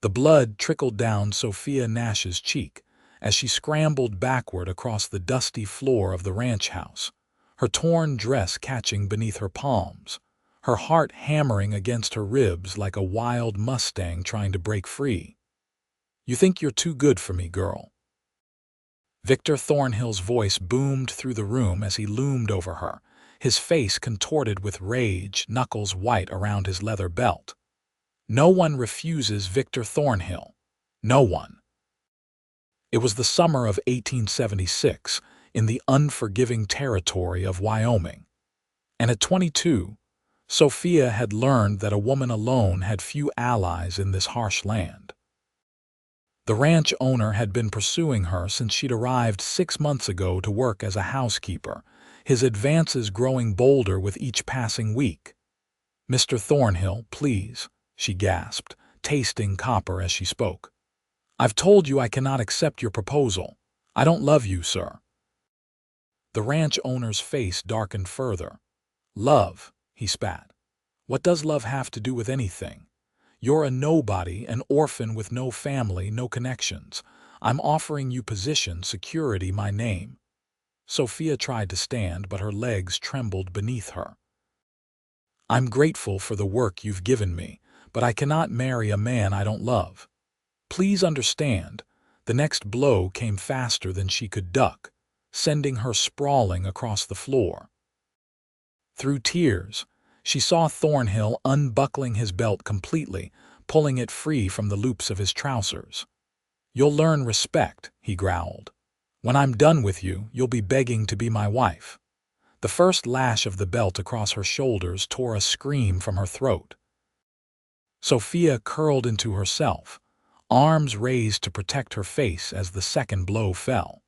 The blood trickled down Sophia Nash's cheek as she scrambled backward across the dusty floor of the ranch house, her torn dress catching beneath her palms, her heart hammering against her ribs like a wild Mustang trying to break free. "You think you're too good for me, girl." Victor Thornhill's voice boomed through the room as he loomed over her, his face contorted with rage, knuckles white around his leather belt. No one refuses Victor Thornhill. No one. It was the summer of 1876, in the unforgiving territory of Wyoming. And at 22, Sophia had learned that a woman alone had few allies in this harsh land. The ranch owner had been pursuing her since she'd arrived 6 months ago to work as a housekeeper, his advances growing bolder with each passing week. "Mr. Thornhill, please," she gasped, tasting copper as she spoke. "I've told you I cannot accept your proposal. I don't love you, sir." The ranch owner's face darkened further. "Love," he spat. "What does love have to do with anything? You're a nobody, an orphan with no family, no connections. I'm offering you position, security, my name." Sophia tried to stand, but her legs trembled beneath her. "I'm grateful for the work you've given me, but I cannot marry a man I don't love. Please understand." The next blow came faster than she could duck, sending her sprawling across the floor. Through tears, she saw Thornhill unbuckling his belt completely, pulling it free from the loops of his trousers. "You'll learn respect," he growled. "When I'm done with you, you'll be begging to be my wife." The first lash of the belt across her shoulders tore a scream from her throat. Sophia curled into herself, arms raised to protect her face as the second blow fell.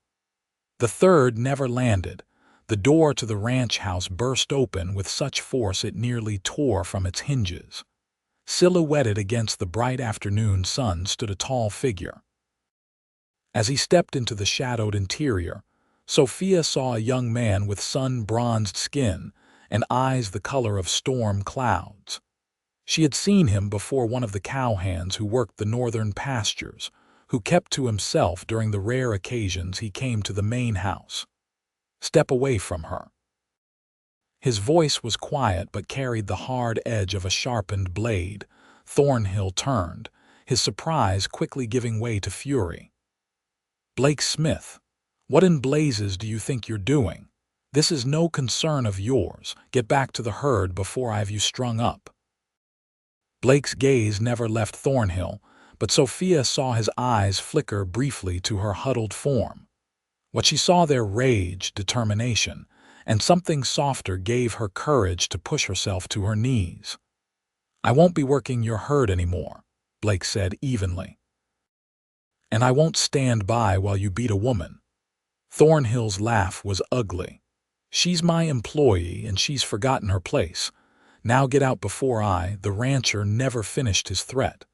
The third never landed. The door to the ranch house burst open with such force it nearly tore from its hinges. Silhouetted against the bright afternoon sun stood a tall figure. As he stepped into the shadowed interior, Sophia saw a young man with sun-bronzed skin and eyes the color of storm clouds. She had seen him before, one of the cowhands who worked the northern pastures, who kept to himself during the rare occasions he came to the main house. "Step away from her." His voice was quiet but carried the hard edge of a sharpened blade. Thornhill turned, his surprise quickly giving way to fury. "Blake Smith, what in blazes do you think you're doing? This is no concern of yours. Get back to the herd before I have you strung up." Blake's gaze never left Thornhill, but Sophia saw his eyes flicker briefly to her huddled form. What she saw there, rage, determination, and something softer, gave her courage to push herself to her knees. "I won't be working your herd anymore," Blake said evenly. "And I won't stand by while you beat a woman." Thornhill's laugh was ugly. "She's my employee and she's forgotten her place. Now get out before I—" The rancher never finished his threat.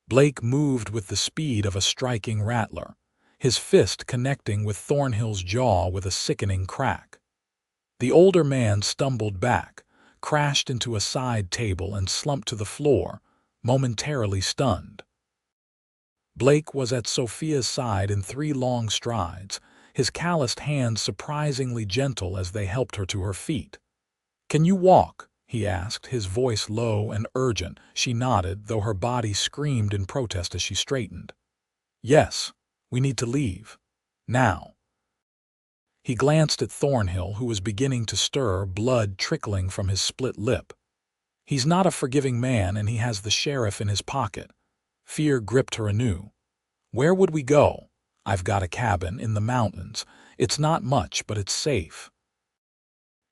Blake moved with the speed of a striking rattler, his fist connecting with Thornhill's jaw with a sickening crack. The older man stumbled back, crashed into a side table and slumped to the floor, momentarily stunned. Blake was at Sophia's side in 3 long strides, his calloused hands surprisingly gentle as they helped her to her feet. "Can you walk?" he asked, his voice low and urgent. She nodded, though her body screamed in protest as she straightened. "Yes. We need to leave. Now." He glanced at Thornhill, who was beginning to stir, blood trickling from his split lip. "He's not a forgiving man, and he has the sheriff in his pocket." Fear gripped her anew. "Where would we go?" "I've got a cabin in the mountains. It's not much, but it's safe."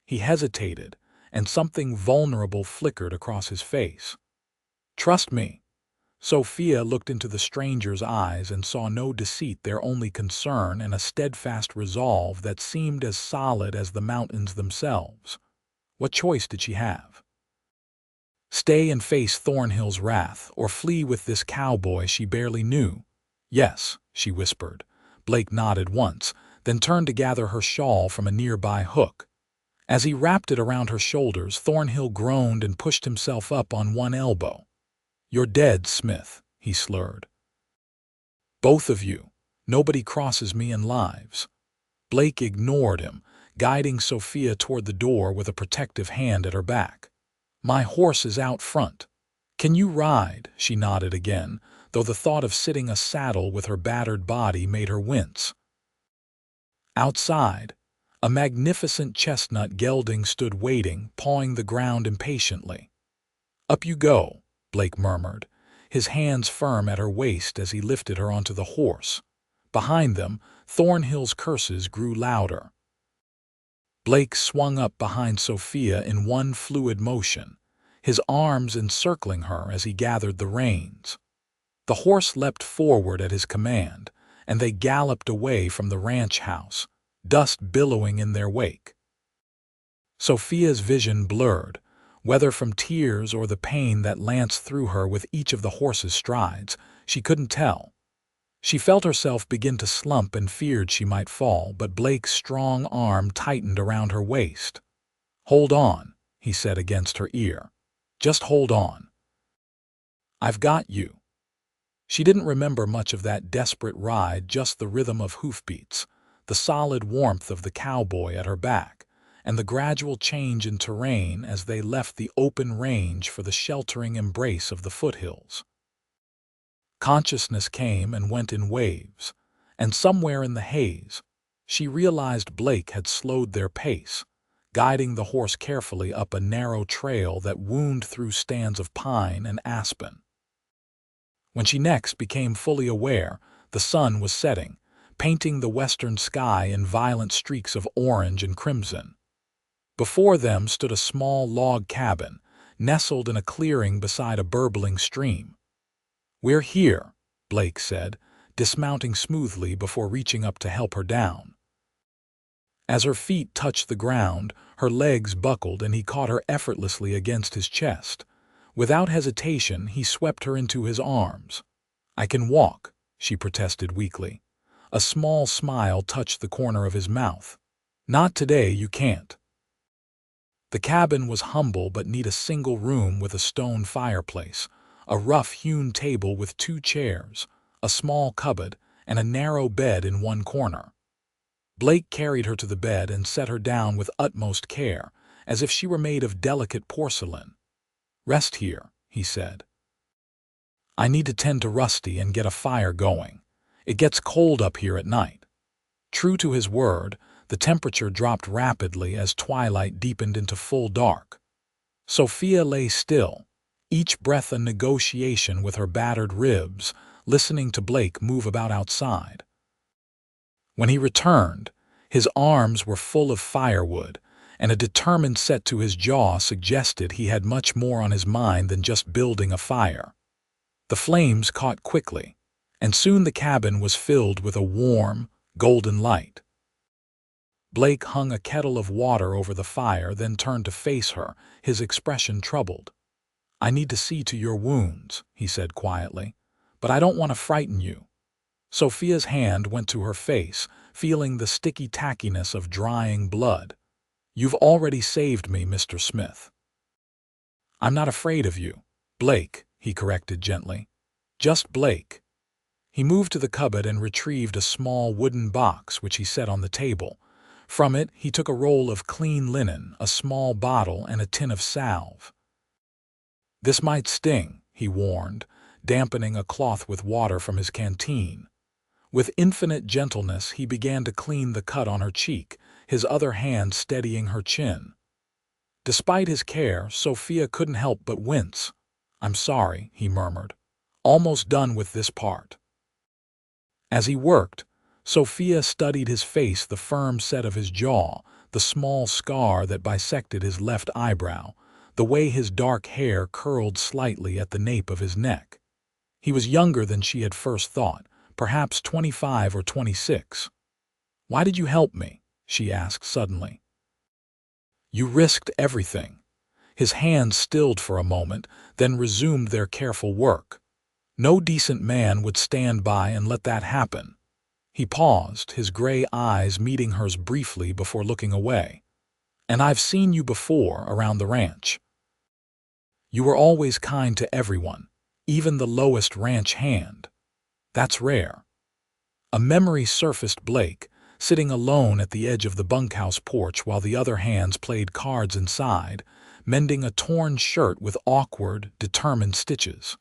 He hesitated, and something vulnerable flickered across his face. "Trust me." Sophia looked into the stranger's eyes and saw no deceit there, only concern and a steadfast resolve that seemed as solid as the mountains themselves. What choice did she have? Stay and face Thornhill's wrath, or flee with this cowboy she barely knew? "Yes," she whispered. Blake nodded once, then turned to gather her shawl from a nearby hook. As he wrapped it around her shoulders, Thornhill groaned and pushed himself up on one elbow. "You're dead, Smith," he slurred. "Both of you. Nobody crosses me in lives." Blake ignored him, guiding Sophia toward the door with a protective hand at her back. "My horse is out front. Can you ride?" She nodded again, though the thought of sitting a saddle with her battered body made her wince. Outside, a magnificent chestnut gelding stood waiting, pawing the ground impatiently. "Up you go," Blake murmured, his hands firm at her waist as he lifted her onto the horse. Behind them, Thornhill's curses grew louder. Blake swung up behind Sophia in one fluid motion, his arms encircling her as he gathered the reins. The horse leapt forward at his command, and they galloped away from the ranch house, dust billowing in their wake. Sophia's vision blurred, whether from tears or the pain that lanced through her with each of the horse's strides, she couldn't tell. She felt herself begin to slump and feared she might fall, but Blake's strong arm tightened around her waist. "Hold on," he said against her ear. "Just hold on. I've got you." She didn't remember much of that desperate ride, just the rhythm of hoofbeats, the solid warmth of the cowboy at her back, and the gradual change in terrain as they left the open range for the sheltering embrace of the foothills. Consciousness came and went in waves, and somewhere in the haze, she realized Blake had slowed their pace, guiding the horse carefully up a narrow trail that wound through stands of pine and aspen. When she next became fully aware, the sun was setting, painting the western sky in violent streaks of orange and crimson. Before them stood a small log cabin, nestled in a clearing beside a burbling stream. "We're here," Blake said, dismounting smoothly before reaching up to help her down. As her feet touched the ground, her legs buckled and he caught her effortlessly against his chest. Without hesitation, he swept her into his arms. "I can walk," she protested weakly. A small smile touched the corner of his mouth. "Not today, you can't." The cabin was humble but neat, a single room with a stone fireplace, a rough-hewn table with 2 chairs, a small cupboard, and a narrow bed in one corner. Blake carried her to the bed and set her down with utmost care, as if she were made of delicate porcelain. "Rest here," he said. "I need to tend to Rusty and get a fire going. It gets cold up here at night." True to his word, the temperature dropped rapidly as twilight deepened into full dark. Sophia lay still, each breath a negotiation with her battered ribs, listening to Blake move about outside. When he returned, his arms were full of firewood, and a determined set to his jaw suggested he had much more on his mind than just building a fire. The flames caught quickly, and soon the cabin was filled with a warm, golden light. Blake hung a kettle of water over the fire, then turned to face her, his expression troubled. "I need to see to your wounds," he said quietly, "but I don't want to frighten you." Sophia's hand went to her face, feeling the sticky tackiness of drying blood. "You've already saved me, Mr. Smith." "I'm not afraid of you, Blake," he corrected gently. "Just Blake." He moved to the cupboard and retrieved a small wooden box which he set on the table. From it, he took a roll of clean linen, a small bottle, and a tin of salve. "This might sting," he warned, dampening a cloth with water from his canteen. With infinite gentleness, he began to clean the cut on her cheek, his other hand steadying her chin. Despite his care, Sophia couldn't help but wince. "I'm sorry," he murmured. "Almost done with this part." As he worked, Sophia studied his face, the firm set of his jaw, the small scar that bisected his left eyebrow, the way his dark hair curled slightly at the nape of his neck. He was younger than she had first thought, perhaps 25 or 26. "Why did you help me?" she asked suddenly. "You risked everything." His hands stilled for a moment, then resumed their careful work. "No decent man would stand by and let that happen." He paused, his gray eyes meeting hers briefly before looking away. "And I've seen you before around the ranch. You were always kind to everyone, even the lowest ranch hand. That's rare. A memory surfaced Blake, sitting alone at the edge of the bunkhouse porch while the other hands played cards inside, mending a torn shirt with awkward, determined stitches.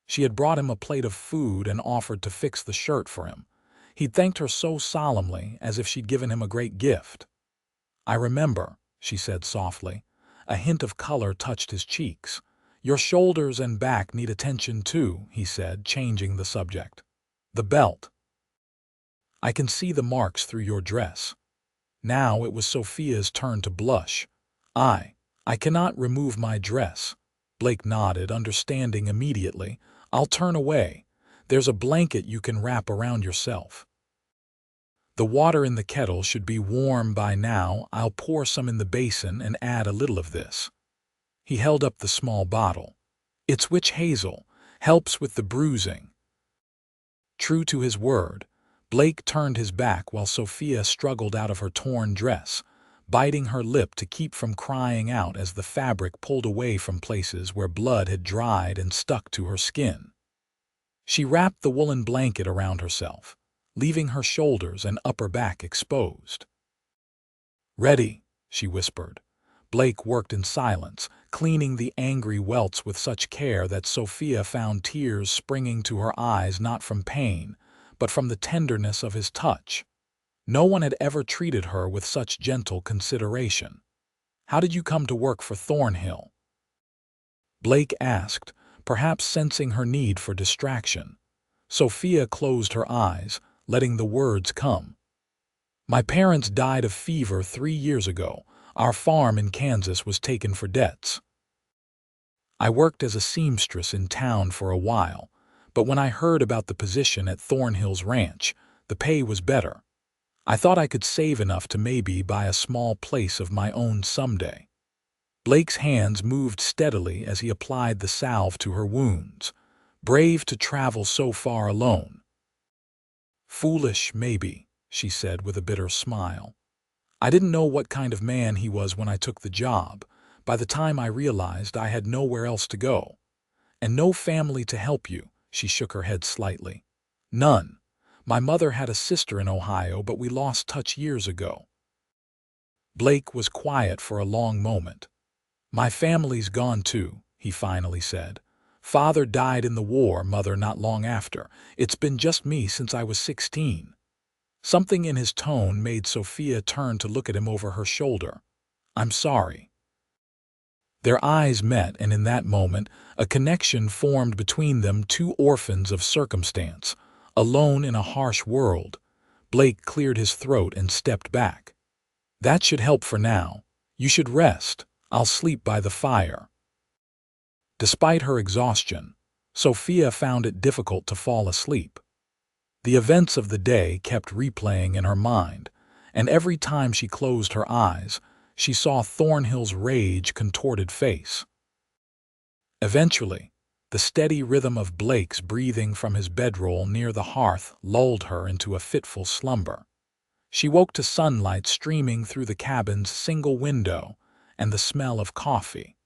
She had brought him a plate of food and offered to fix the shirt for him. He'd thanked her so solemnly, as if she'd given him a great gift. "I remember," she said softly. A hint of color touched his cheeks. "Your shoulders and back need attention too," he said, changing the subject. "The belt. I can see the marks through your dress." Now it was Sophia's turn to blush. I cannot remove my dress." Blake nodded, understanding immediately. "I'll turn away. There's a blanket you can wrap around yourself. The water in the kettle should be warm by now. I'll pour some in the basin and add a little of this." He held up the small bottle. "It's witch hazel. Helps with the bruising." True to his word, Blake turned his back while Sophia struggled out of her torn dress, biting her lip to keep from crying out as the fabric pulled away from places where blood had dried and stuck to her skin. She wrapped the woolen blanket around herself, leaving her shoulders and upper back exposed. "Ready," she whispered. Blake worked in silence, cleaning the angry welts with such care that Sophia found tears springing to her eyes, not from pain, but from the tenderness of his touch. No one had ever treated her with such gentle consideration. "How did you come to work for Thornhill?" Blake asked, perhaps sensing her need for distraction. Sophia closed her eyes, letting the words come. "My parents died of fever 3 years ago. Our farm in Kansas was taken for debts. I worked as a seamstress in town for a while, but when I heard about the position at Thornhill's ranch, the pay was better. I thought I could save enough to maybe buy a small place of my own someday." Blake's hands moved steadily as he applied the salve to her wounds. "Brave to travel so far alone." "Foolish, maybe," she said with a bitter smile. "I didn't know what kind of man he was when I took the job. By the time I realized I had nowhere else to go. And no family to help you," she shook her head slightly. "None. My mother had a sister in Ohio, but we lost touch years ago." Blake was quiet for a long moment. "My family's gone too," he finally said. "Father died in the war, mother not long after. It's been just me since I was 16. Something in his tone made Sophia turn to look at him over her shoulder. "I'm sorry." Their eyes met, and in that moment, a connection formed between them, two orphans of circumstance, alone in a harsh world. Blake cleared his throat and stepped back. "That should help for now. You should rest. I'll sleep by the fire." Despite her exhaustion, Sophia found it difficult to fall asleep. The events of the day kept replaying in her mind, and every time she closed her eyes, she saw Thornhill's rage-contorted face. Eventually, the steady rhythm of Blake's breathing from his bedroll near the hearth lulled her into a fitful slumber. She woke to sunlight streaming through the cabin's single window and the smell of coffee.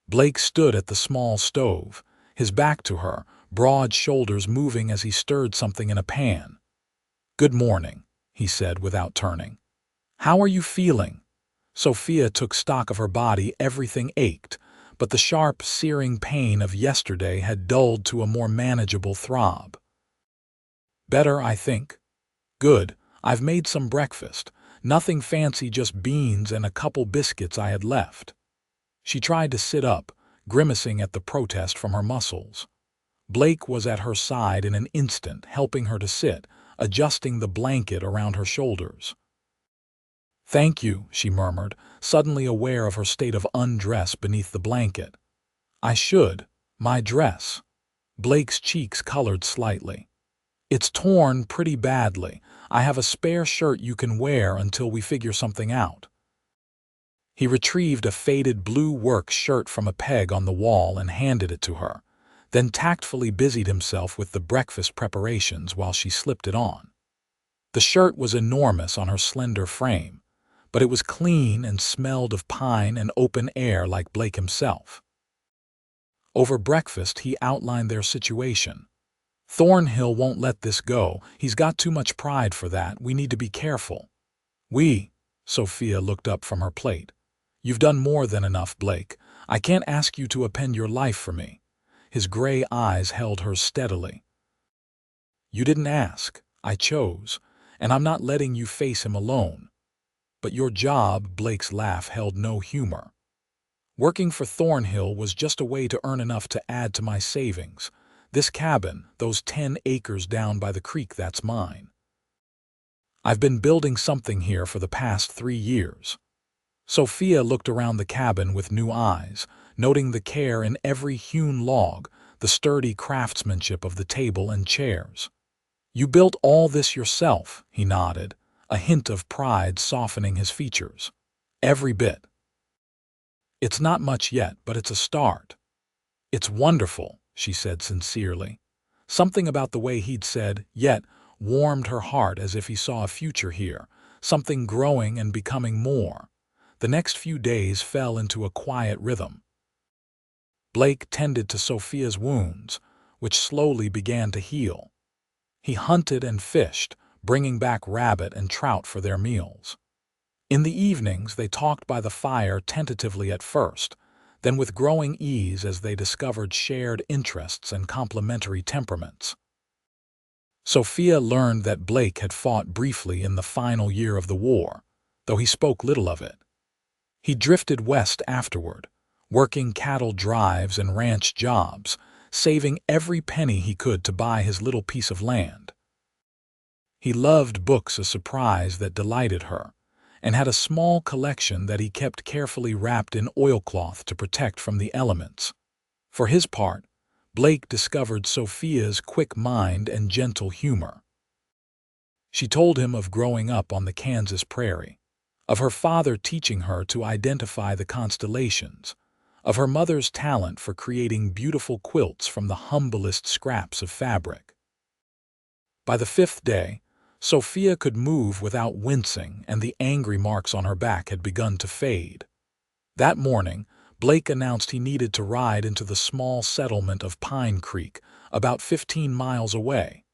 Blake stood at the small stove, his back to her, broad shoulders moving as he stirred something in a pan. "Good morning," he said without turning. "How are you feeling?" Sophia took stock of her body. Everything ached, but the sharp, searing pain of yesterday had dulled to a more manageable throb. "Better, I think." "Good. I've made some breakfast. Nothing fancy, just beans and a couple biscuits I had left." She tried to sit up, grimacing at the protest from her muscles. Blake was at her side in an instant, helping her to sit, adjusting the blanket around her shoulders. "Thank you," she murmured, suddenly aware of her state of undress beneath the blanket. My dress." Blake's cheeks colored slightly. "It's torn pretty badly. I have a spare shirt you can wear until we figure something out." He retrieved a faded blue work shirt from a peg on the wall and handed it to her, then tactfully busied himself with the breakfast preparations while she slipped it on. The shirt was enormous on her slender frame, but it was clean and smelled of pine and open air like Blake himself. Over breakfast, he outlined their situation. "Thornhill won't let this go. He's got too much pride for that. We need to be careful." Sophia looked up from her plate. "You've done more than enough, Blake. I can't ask you to append your life for me." His gray eyes held hers steadily. "You didn't ask. I chose. And I'm not letting you face him alone." "But your job," Blake's laugh held no humor. "Working for Thornhill was just a way to earn enough to add to my savings. This cabin, those 10 acres down by the creek, that's mine. I've been building something here for the past 3 years." Sophia looked around the cabin with new eyes, noting the care in every hewn log, the sturdy craftsmanship of the table and chairs. "You built all this yourself," he nodded, a hint of pride softening his features. "Every bit." "It's not much yet, but it's a start." "It's wonderful," she said sincerely. Something about the way he'd said, "yet," warmed her heart as if he saw a future here, something growing and becoming more. The next few days fell into a quiet rhythm. Blake tended to Sophia's wounds, which slowly began to heal. He hunted and fished, bringing back rabbit and trout for their meals. In the evenings, they talked by the fire tentatively at first, then with growing ease as they discovered shared interests and complementary temperaments. Sophia learned that Blake had fought briefly in the final year of the war, though he spoke little of it. He drifted west afterward, working cattle drives and ranch jobs, saving every penny he could to buy his little piece of land. He loved books, a surprise that delighted her, and had a small collection that he kept carefully wrapped in oilcloth to protect from the elements. For his part, Blake discovered Sophia's quick mind and gentle humor. She told him of growing up on the Kansas prairie, of her father teaching her to identify the constellations, of her mother's talent for creating beautiful quilts from the humblest scraps of fabric. By the 5th day, Sophia could move without wincing, and the angry marks on her back had begun to fade. That morning, Blake announced he needed to ride into the small settlement of Pine Creek, about 15 miles away.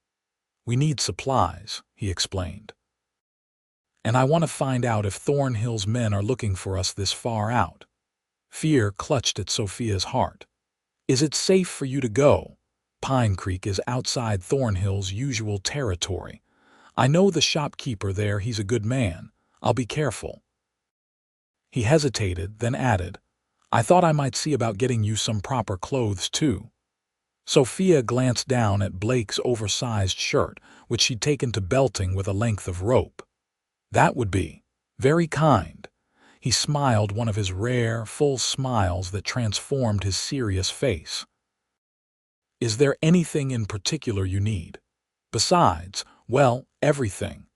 "We need supplies," he explained. "And I want to find out if Thornhill's men are looking for us this far out." Fear clutched at Sophia's heart. "Is it safe for you to go? Pine Creek is outside Thornhill's usual territory. I know the shopkeeper there, he's a good man. I'll be careful." He hesitated, then added, "I thought I might see about getting you some proper clothes, too." Sophia glanced down at Blake's oversized shirt, which she'd taken to belting with a length of rope. "That would be very kind." He smiled, one of his rare, full smiles that transformed his serious face. "Is there anything in particular you need? Besides, well, everything."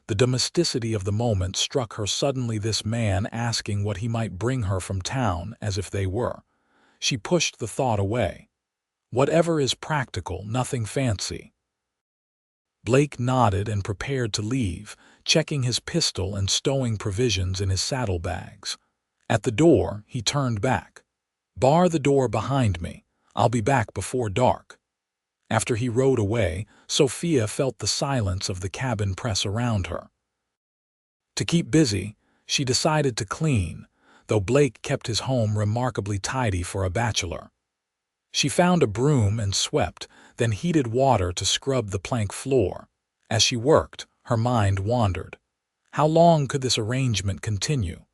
The domesticity of the moment struck her suddenly, this man asking what he might bring her from town, as if they were. She pushed the thought away. "Whatever is practical, nothing fancy." Blake nodded and prepared to leave, checking his pistol and stowing provisions in his saddlebags. At the door, he turned back. "Bar the door behind me. I'll be back before dark." After he rode away, Sophia felt the silence of the cabin press around her. To keep busy, she decided to clean, though Blake kept his home remarkably tidy for a bachelor. She found a broom and swept, then heated water to scrub the plank floor. As she worked, her mind wandered. How long could this arrangement continue?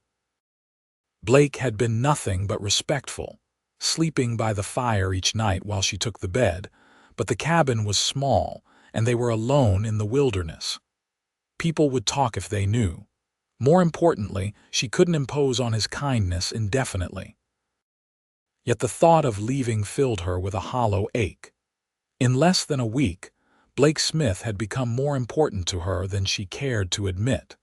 Blake had been nothing but respectful, sleeping by the fire each night while she took the bed, but the cabin was small, and they were alone in the wilderness. People would talk if they knew. More importantly, she couldn't impose on his kindness indefinitely. Yet the thought of leaving filled her with a hollow ache. In less than a week, Blake Smith had become more important to her than she cared to admit.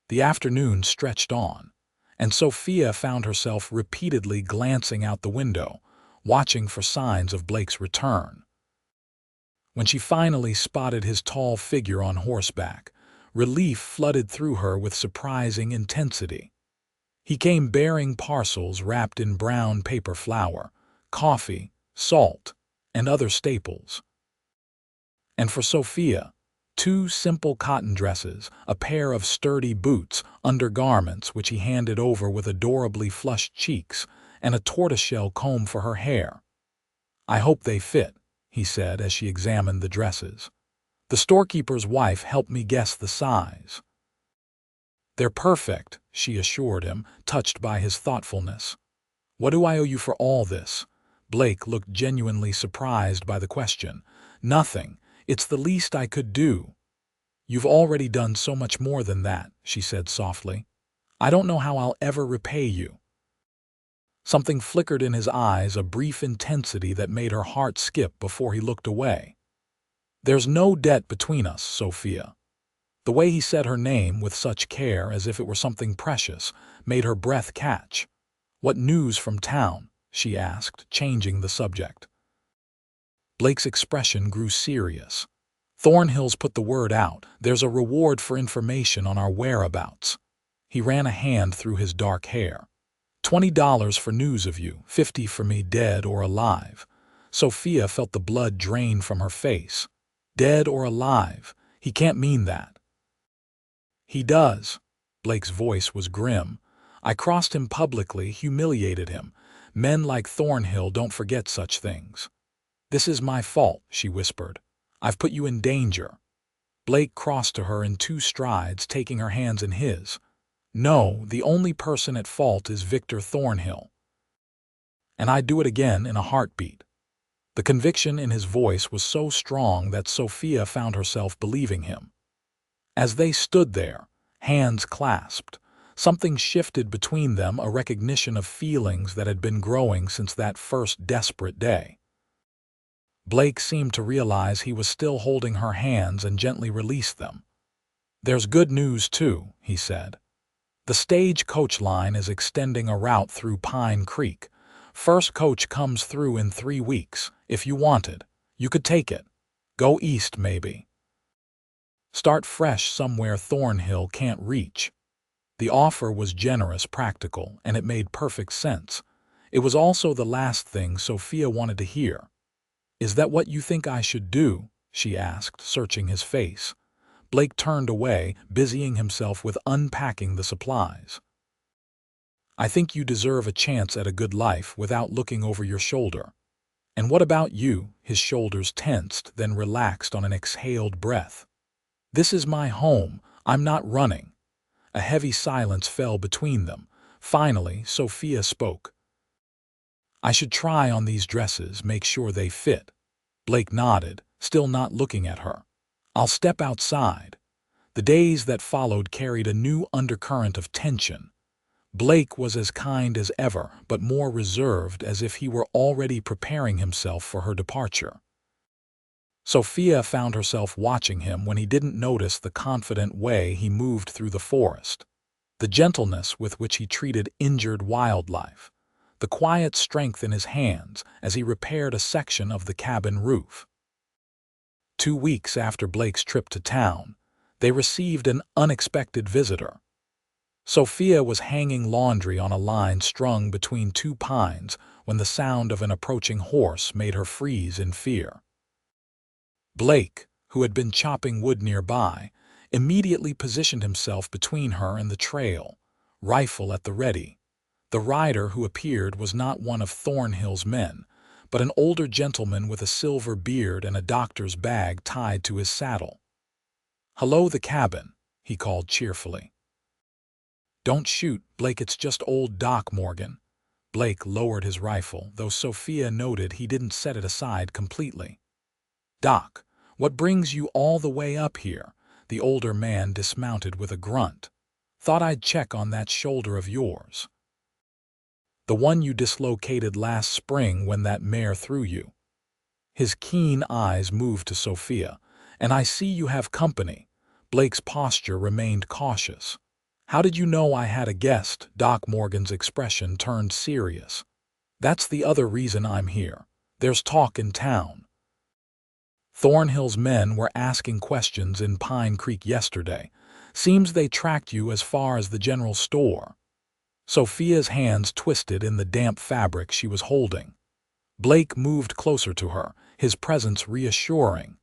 The afternoon stretched on, and Sophia found herself repeatedly glancing out the window, watching for signs of Blake's return. When she finally spotted his tall figure on horseback, relief flooded through her with surprising intensity. He came bearing parcels wrapped in brown paper flour, coffee, salt, and other staples. And for Sophia, 2 simple cotton dresses, a pair of sturdy boots, undergarments which he handed over with adorably flushed cheeks, and a tortoiseshell comb for her hair. "I hope they fit," he said as she examined the dresses. "The storekeeper's wife helped me guess the size." "They're perfect," she assured him, touched by his thoughtfulness. "What do I owe you for all this?" Blake looked genuinely surprised by the question. "Nothing. It's the least I could do." "You've already done so much more than that," she said softly. "I don't know how I'll ever repay you." Something flickered in his eyes, a brief intensity that made her heart skip before he looked away. "There's no debt between us, Sophia." The way he said her name with such care, as if it were something precious, made her breath catch. "What news from town?" she asked, changing the subject. Blake's expression grew serious. "Thornhill's put the word out. There's a reward for information on our whereabouts." He ran a hand through his dark hair. $20 for news of you, 50 for me dead or alive." Sophia felt the blood drain from her face. "Dead or alive? He can't mean that." "He does." Blake's voice was grim. "I crossed him publicly, humiliated him. Men like Thornhill don't forget such things." "This is my fault," she whispered. "I've put you in danger." Blake crossed to her in 2 strides, taking her hands in his. "No, the only person at fault is Victor Thornhill. And I'd do it again in a heartbeat." The conviction in his voice was so strong that Sophia found herself believing him. As they stood there, hands clasped, something shifted between them, a recognition of feelings that had been growing since that first desperate day. Blake seemed to realize he was still holding her hands and gently released them. "There's good news, too," he said. "The stagecoach line is extending a route through Pine Creek. First coach comes through in 3 weeks. If you wanted, you could take it. Go east, maybe. Start fresh somewhere Thornhill can't reach." The offer was generous, practical, and it made perfect sense. It was also the last thing Sophia wanted to hear. "Is that what you think I should do?" she asked, searching his face. Blake turned away, busying himself with unpacking the supplies. "I think you deserve a chance at a good life without looking over your shoulder." "And what about you?" His shoulders tensed, then relaxed on an exhaled breath. "This is my home. I'm not running." A heavy silence fell between them. Finally, Sophia spoke. "I should try on these dresses, make sure they fit." Blake nodded, still not looking at her. "I'll step outside." The days that followed carried a new undercurrent of tension. Blake was as kind as ever, but more reserved, as if he were already preparing himself for her departure. Sophia found herself watching him when he didn't notice the confident way he moved through the forest, the gentleness with which he treated injured wildlife, the quiet strength in his hands as he repaired a section of the cabin roof. 2 weeks after Blake's trip to town, they received an unexpected visitor. Sophia was hanging laundry on a line strung between 2 pines when the sound of an approaching horse made her freeze in fear. Blake, who had been chopping wood nearby, immediately positioned himself between her and the trail, rifle at the ready. The rider who appeared was not one of Thornhill's men, but an older gentleman with a silver beard and a doctor's bag tied to his saddle. "Hello, the cabin," he called cheerfully. "Don't shoot, Blake, it's just old Doc Morgan." Blake lowered his rifle, though Sophia noted he didn't set it aside completely. "Doc, what brings you all the way up here?" The older man dismounted with a grunt. "Thought I'd check on that shoulder of yours. The one you dislocated last spring when that mare threw you." His keen eyes moved to Sophia. "And I see you have company." Blake's posture remained cautious. "How did you know I had a guest?" Doc Morgan's expression turned serious. "That's the other reason I'm here. There's talk in town. Thornhill's men were asking questions in Pine Creek yesterday. Seems they tracked you as far as the general store." Sophia's hands twisted in the damp fabric she was holding. Blake moved closer to her, his presence reassuring.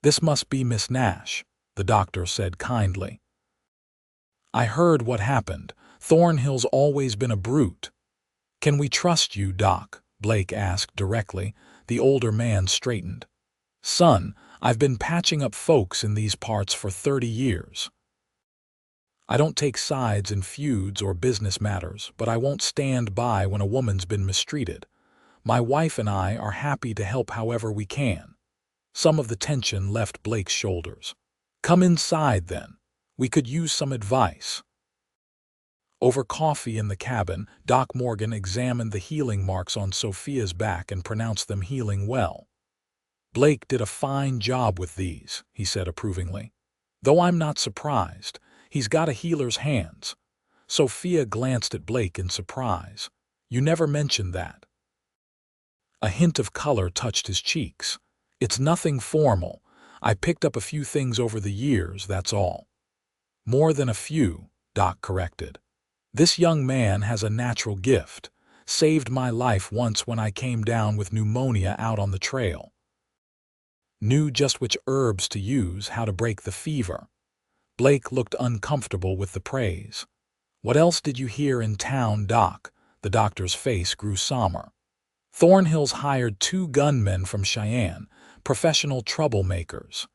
"This must be Miss Nash," the doctor said kindly. "I heard what happened. Thornhill's always been a brute." "Can we trust you, Doc?" Blake asked directly. The older man straightened. "Son, I've been patching up folks in these parts for 30 years. I don't take sides in feuds or business matters, but I won't stand by when a woman's been mistreated. My wife and I are happy to help however we can." Some of the tension left Blake's shoulders. "Come inside, then. We could use some advice." Over coffee in the cabin, Doc Morgan examined the healing marks on Sophia's back and pronounced them healing well. "Blake did a fine job with these," he said approvingly. "Though I'm not surprised. He's got a healer's hands." Sophia glanced at Blake in surprise. "You never mentioned that." A hint of color touched his cheeks. "It's nothing formal. I picked up a few things over the years, that's all." "More than a few," Doc corrected. "This young man has a natural gift. Saved my life once when I came down with pneumonia out on the trail. Knew just which herbs to use, how to break the fever." Blake looked uncomfortable with the praise. "What else did you hear in town, Doc?" The doctor's face grew somber. "Thornhill's hired 2 gunmen from Cheyenne, professional troublemakers.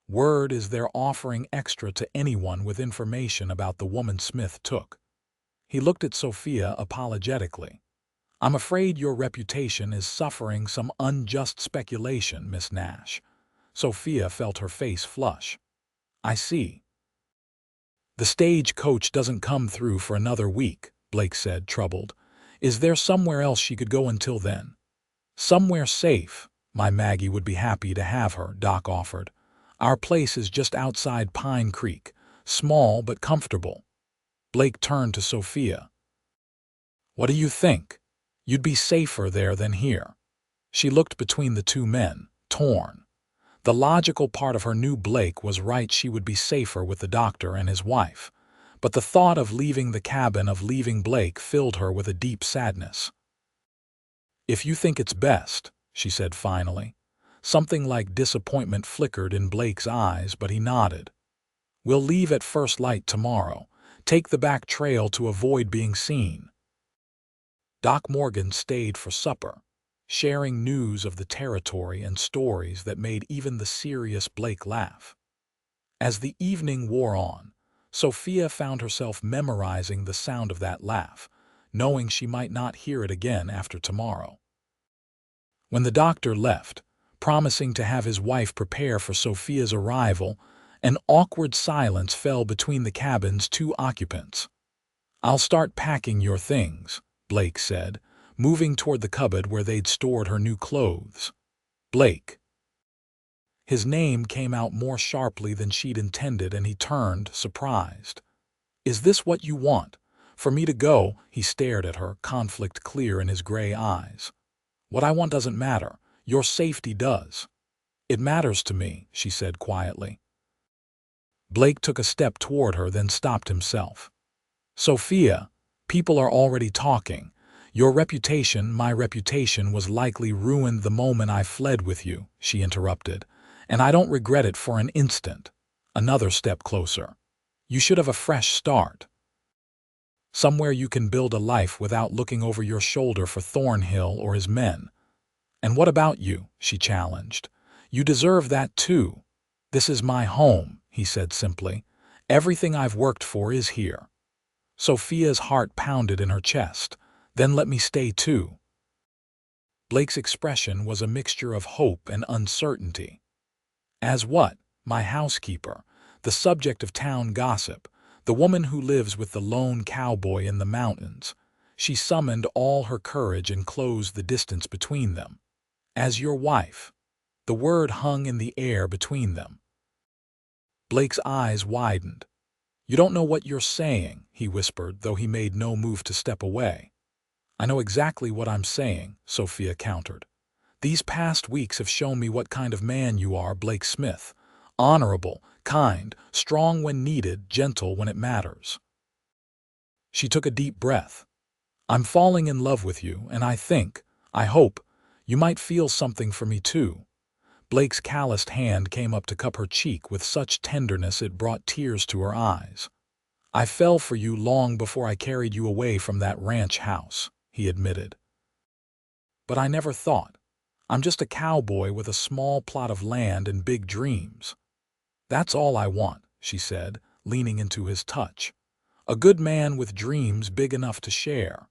Word is they're offering extra to anyone with information about the woman Smith took." He looked at Sophia apologetically. "I'm afraid your reputation is suffering some unjust speculation, Miss Nash." Sophia felt her face flush. "I see." "The stagecoach doesn't come through for another week," Blake said, troubled. "Is there somewhere else she could go until then?" "Somewhere safe. My Maggie would be happy to have her," Doc offered. "Our place is just outside Pine Creek. Small but comfortable." Blake turned to Sophia. "What do you think? You'd be safer there than here." She looked between the 2 men, torn. The logical part of her knew Blake was right, she would be safer with the doctor and his wife. But the thought of leaving the cabin, of leaving Blake, filled her with a deep sadness. "If you think it's best," she said finally. Something like disappointment flickered in Blake's eyes, but he nodded. "We'll leave at first light tomorrow. Take the back trail to avoid being seen." Doc Morgan stayed for supper, sharing news of the territory and stories that made even the serious Blake laugh. As the evening wore on, Sophia found herself memorizing the sound of that laugh, knowing she might not hear it again after tomorrow. When the doctor left, promising to have his wife prepare for Sophia's arrival, an awkward silence fell between the cabin's 2 occupants. "I'll start packing your things," Blake said, moving toward the cupboard where they'd stored her new clothes. "Blake." His name came out more sharply than she'd intended, and he turned, surprised. "Is this what you want? For me to go?" He stared at her, conflict clear in his gray eyes. "What I want doesn't matter. Your safety does." "It matters to me," she said quietly. Blake took a step toward her, then stopped himself. "Sophia, people are already talking. Your reputation, my reputation, was likely ruined the moment I fled with you," she interrupted. "And I don't regret it for an instant." Another step closer. "You should have a fresh start. Somewhere you can build a life without looking over your shoulder for Thornhill or his men." "And what about you?" she challenged. "You deserve that too." "This is my home," he said simply. "Everything I've worked for is here." Sophia's heart pounded in her chest. "Then let me stay too." Blake's expression was a mixture of hope and uncertainty. "As what? My housekeeper, the subject of town gossip, the woman who lives with the lone cowboy in the mountains." She summoned all her courage and closed the distance between them. "As your wife." The word hung in the air between them. Blake's eyes widened. "You don't know what you're saying," he whispered, though he made no move to step away. "I know exactly what I'm saying," Sophia countered. "These past weeks have shown me what kind of man you are, Blake Smith. Honorable, kind, strong when needed, gentle when it matters." She took a deep breath. "I'm falling in love with you, and I think, I hope you might feel something for me too." Blake's calloused hand came up to cup her cheek with such tenderness it brought tears to her eyes. "I fell for you long before I carried you away from that ranch house," he admitted. "But I never thought. I'm just a cowboy with a small plot of land and big dreams. That's all I want," she said, leaning into his touch. "A good man with dreams big enough to share."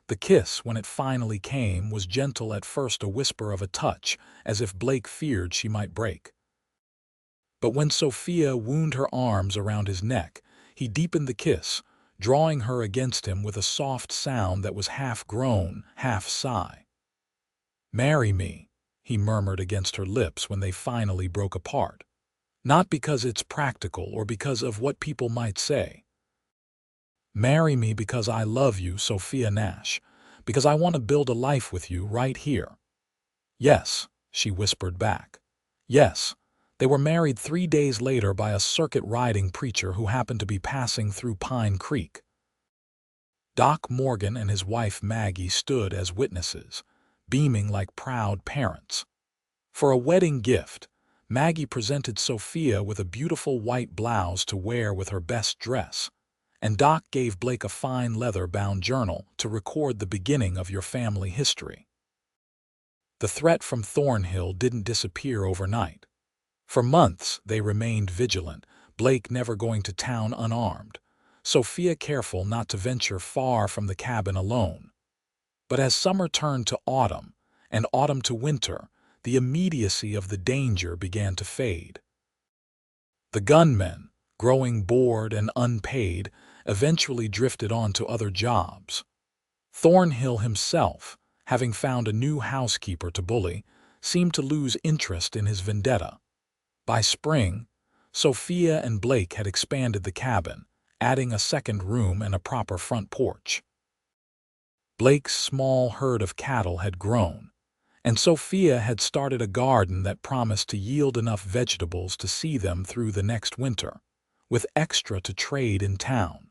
The kiss, when it finally came, was gentle, at first a whisper of a touch, as if Blake feared she might break. But when Sophia wound her arms around his neck, he deepened the kiss, drawing her against him with a soft sound that was half groan, half sigh. "Marry me," he murmured against her lips when they finally broke apart. "Not because it's practical or because of what people might say. Marry me because I love you, Sophia Nash, because I want to build a life with you right here." "Yes," she whispered back. "Yes." They were married 3 days later by a circuit-riding preacher who happened to be passing through Pine Creek. Doc Morgan and his wife Maggie stood as witnesses, beaming like proud parents. For a wedding gift, Maggie presented Sophia with a beautiful white blouse to wear with her best dress, and Doc gave Blake a fine leather-bound journal to record the beginning of your family history. The threat from Thornhill didn't disappear overnight. For months they remained vigilant, Blake never going to town unarmed, Sophia careful not to venture far from the cabin alone. But as summer turned to autumn, and autumn to winter, the immediacy of the danger began to fade. The gunmen, growing bored and unpaid, eventually drifted on to other jobs. Thornhill himself, having found a new housekeeper to bully, seemed to lose interest in his vendetta. By spring, Sophia and Blake had expanded the cabin, adding a second room and a proper front porch. Blake's small herd of cattle had grown, and Sophia had started a garden that promised to yield enough vegetables to see them through the next winter, with extra to trade in town.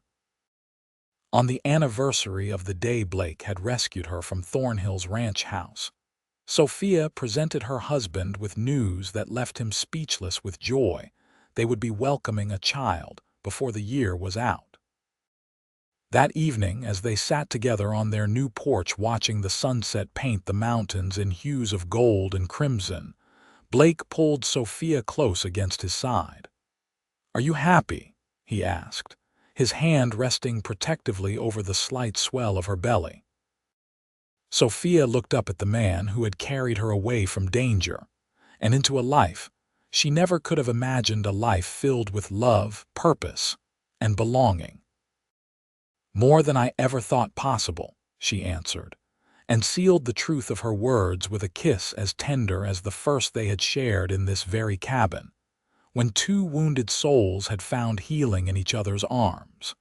On the anniversary of the day Blake had rescued her from Thornhill's ranch house, Sophia presented her husband with news that left him speechless with joy. They would be welcoming a child before the year was out. That evening, as they sat together on their new porch watching the sunset paint the mountains in hues of gold and crimson, Blake pulled Sophia close against his side. "Are you happy?" he asked, his hand resting protectively over the slight swell of her belly. Sophia looked up at the man who had carried her away from danger and into a life she never could have imagined, a life filled with love, purpose, and belonging. "More than I ever thought possible," she answered, and sealed the truth of her words with a kiss as tender as the first they had shared in this very cabin, when two wounded souls had found healing in each other's arms.